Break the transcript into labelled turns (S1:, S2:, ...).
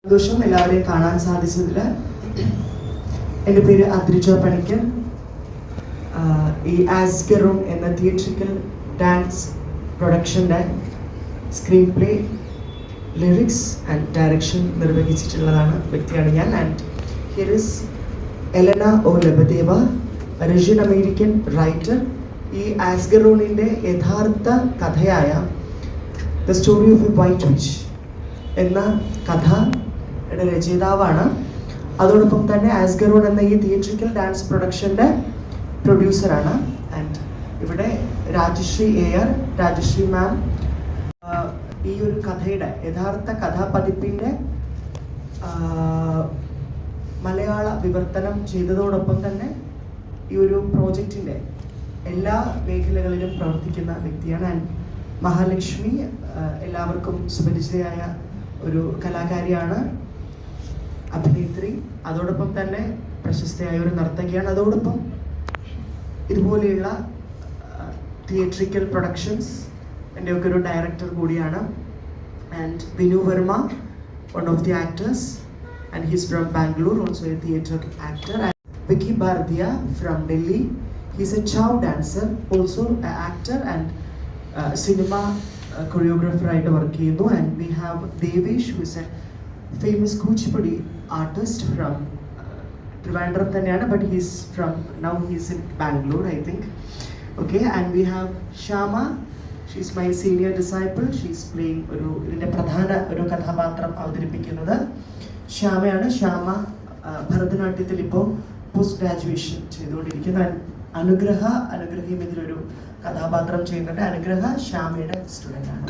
S1: സന്തോഷം എല്ലാവരെയും കാണാൻ സാധിച്ചതിൽ. എൻ്റെ പേര് അദ്രിജ പണിക്കർ. ഈ ആസ്ഗറൂം എന്ന തിയേറ്ററിക്കൽ ഡാൻസ് പ്രൊഡക്ഷൻ്റെ screen play, lyrics and direction നിർവഹിച്ചിട്ടുള്ളതാണ് വ്യക്തിയാണ് ഞാൻ. And here is Elena O Lebedeva, Russian American writer. ഈ ആസ്ഗറൂണിൻ്റെ യഥാർത്ഥ കഥയായ the story of a white witch എന്ന കഥയുടെ രചയിതാവാണ്. അതോടൊപ്പം തന്നെ ആസ്ഗറൂൺ എന്ന ഈ തിയേറ്ററിക്കൽ ഡാൻസ് പ്രൊഡക്ഷൻ്റെ പ്രൊഡ്യൂസറാണ്. ആൻഡ് ഇവിടെ രാജശ്രീ മാം ഈ ഒരു കഥയുടെ യഥാർത്ഥ കഥാപതിപ്പിൻ്റെ മലയാള വിവർത്തനം ചെയ്തതോടൊപ്പം തന്നെ ഈ ഒരു പ്രോജക്റ്റിൻ്റെ എല്ലാ മേഖലകളിലും പ്രവർത്തിക്കുന്ന വ്യക്തിയാണ്. ആൻഡ് മഹാലക്ഷ്മി എല്ലാവർക്കും സുപരിചിതയായ ഒരു കലാകാരിയാണ്, അഭിനേത്രി, അതോടൊപ്പം തന്നെ പ്രശസ്തയായ ഒരു നർത്തകിയാണ്. അതോടൊപ്പം ഇതുപോലെയുള്ള തിയേറ്ററിക്കൽ പ്രൊഡക്ഷൻസ് എൻ്റെയൊക്കെ ഒരു ഡയറക്ടർ കൂടിയാണ്. And Vinu Varma, one of the actors, and he's from Bangalore, also a theatre actor. And Vicky Bharatiya from Delhi, he's a chow dancer, also an actor and cinema choreographer ആയിട്ട് വർക്ക് ചെയ്യുന്നു. And we have Devesh, who is a famous Kuchipudi artist from Trivandrum തന്നെയാണ്, but he's in Bangalore I think. Okay, and we have Shyama, she's my senior disciple. She's playing ഇതിൻ്റെ പ്രധാന ഒരു കഥാപാത്രം അവതരിപ്പിക്കുന്നത് ശ്യാമയാണ്. ശ്യാമ ഭരതനാട്യത്തിൽ ഇപ്പോൾ post graduation ചെയ്തുകൊണ്ടിരിക്കുന്ന. അനുഗ്രഹയും ഇതിലൊരു കഥാപാത്രം ചെയ്യുന്നുണ്ട്. അനുഗ്രഹ ശ്യാമയുടെ സ്റ്റുഡൻ്റ് ആണ്.